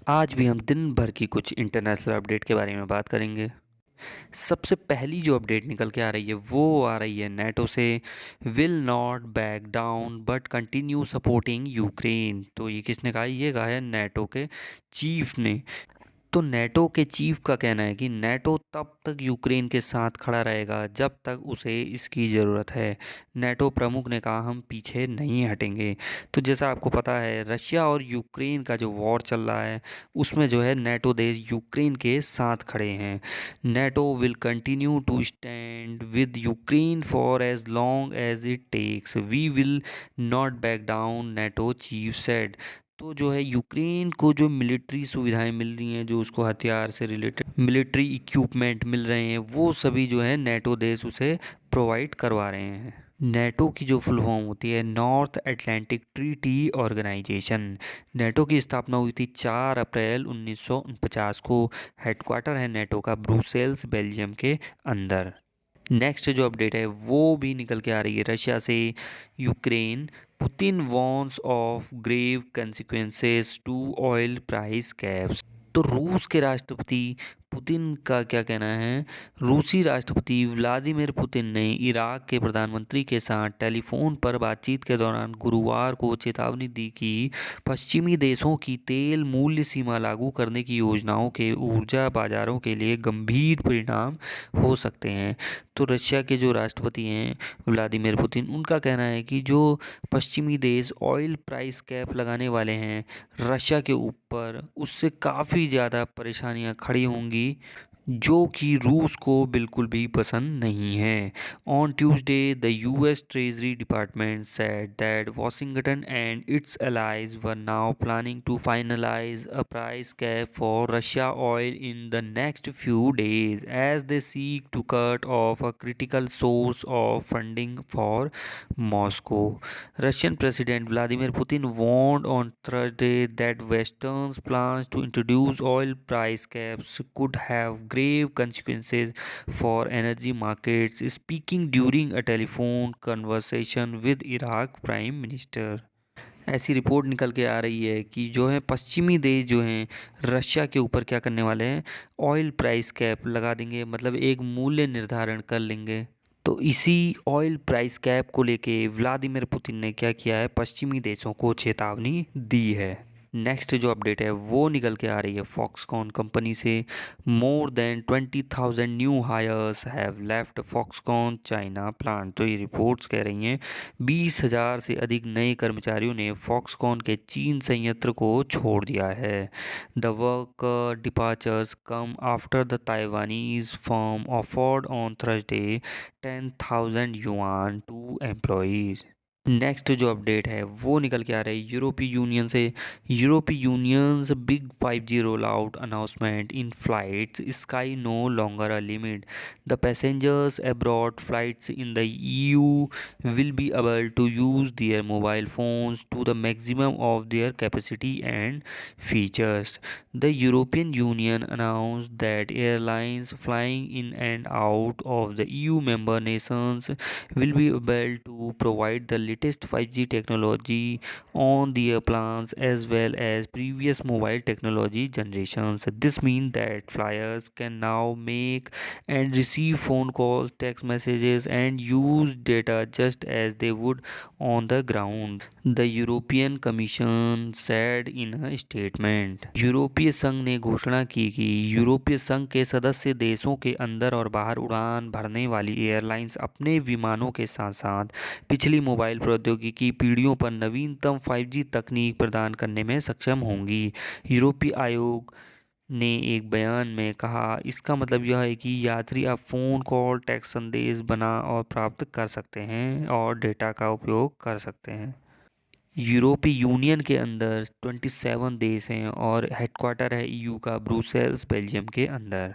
आज भी हम दिन भर की कुछ इंटरनेशनल अपडेट के बारे में बात करेंगे। सबसे पहली जो अपडेट निकल के आ रही है वो आ रही है नेटो से। Will not back down but continue supporting Ukraine. तो ये किसने कहा? ये कहा है नेटो के चीफ ने। तो नेटो के चीफ का कहना है कि नेटो तब तक यूक्रेन के साथ खड़ा रहेगा जब तक उसे इसकी ज़रूरत है। नेटो प्रमुख ने कहा, हम पीछे नहीं हटेंगे। तो जैसा आपको पता है, रशिया और यूक्रेन का जो वॉर चल रहा है उसमें जो है नेटो देश यूक्रेन के साथ खड़े हैं। NATO will continue to stand with Ukraine for as long as it takes, we will not back down, NATO chief said. तो जो है यूक्रेन को जो मिलिट्री सुविधाएं मिल रही हैं, जो उसको हथियार से रिलेटेड मिलिट्री इक्विपमेंट मिल रहे हैं, वो सभी जो है नेटो देश उसे प्रोवाइड करवा रहे हैं। नेटो की जो फुल फॉर्म होती है North Atlantic Treaty Organization. NATO की स्थापना हुई थी 4 अप्रैल 1949 को। हेडक्वार्टर है नेटो का ब्रुसेल्स, बेल्जियम के अंदर। नेक्स्ट जो अपडेट है वो भी निकल के आ रही है रशिया से। Ukraine, Putin warns of grave consequences to oil price caps. तो रूस के राष्ट्रपति पुतिन का क्या कहना है? रूसी राष्ट्रपति व्लादिमीर पुतिन ने इराक के प्रधानमंत्री के साथ टेलीफोन पर बातचीत के दौरान गुरुवार को चेतावनी दी कि पश्चिमी देशों की तेल मूल्य सीमा लागू करने की योजनाओं के ऊर्जा बाजारों के लिए गंभीर परिणाम हो सकते हैं। तो रशिया के जो राष्ट्रपति हैं व्लादिमीर पुतिन, उनका कहना है कि जो पश्चिमी देश ऑयल प्राइस कैप लगाने वाले हैं रशिया के ऊपर, उससे काफ़ी ज़्यादा परेशानियां खड़ी होंगी, जो कि रूस को बिल्कुल भी पसंद नहीं है। On Tuesday the US treasury department said that Washington and it's allies were now planning to finalize a price cap for Russia oil in the next few days as they seek to cut off a critical source of funding for Moscow. Russian President Vladimir Putin warned on Thursday that Western's plans to introduce oil price caps could have grave consequences for energy markets, speaking during a telephone conversation with Iraq Prime Minister. ऐसी report निकल के आ रही है कि जो है पश्चिमी देश जो हैं रशिया के ऊपर क्या करने वाले हैं, ऑयल प्राइस कैप लगा देंगे, मतलब एक मूल्य निर्धारण कर लेंगे। तो इसी ऑयल प्राइस कैप को लेके व्लादिमीर पुतिन ने क्या किया है, पश्चिमी देशों को चेतावनी दी है। नेक्स्ट जो अपडेट है वो निकल के आ रही है फॉक्सकॉन कंपनी से। More than 20,000 new hires have left Foxconn China plant. तो ये रिपोर्ट्स कह रही हैं 20,000 से अधिक नए कर्मचारियों ने फॉक्सकॉन के चीन संयंत्र को छोड़ दिया है। The work departures come after the Taiwanese firm offered on Thursday 10,000 yuan to employees. Next जो अपडेट है वो निकल के आ रहा है यूरोपीय यूनियन से। European Union's big 5G roll out announcement in flights sky no longer a limit. The passengers abroad flights in the EU will be able to use their mobile phones to the maximum of their capacity and features. The European Union announced that airlines flying in and out of the EU member nations will be able to provide the latest 5G technology on their plans as well as previous mobile technology generations. This means that flyers can now make and receive phone calls, text messages, and use data just as they would on the ground, the European Commission said in a statement. यूरोपीय संघ ने घोषणा की कि यूरोपीय संघ के सदस्य देशों के अंदर और बाहर उड़ान भरने वाली एयरलाइंस अपने विमानों के साथ साथ पिछली मोबाइल प्रौद्योगिकी पीढ़ियों पर नवीनतम 5G तकनीक प्रदान करने में सक्षम होंगी। यूरोपीय आयोग ने एक बयान में कहा, इसका मतलब यह है कि यात्री अब फ़ोन कॉल, टेक्स्ट संदेश बना और प्राप्त कर सकते हैं और डेटा का उपयोग कर सकते हैं। यूरोपीय यूनियन के अंदर 27 देश हैं और हेडक्वार्टर है EU का ब्रुसेल्स, बेल्जियम के अंदर।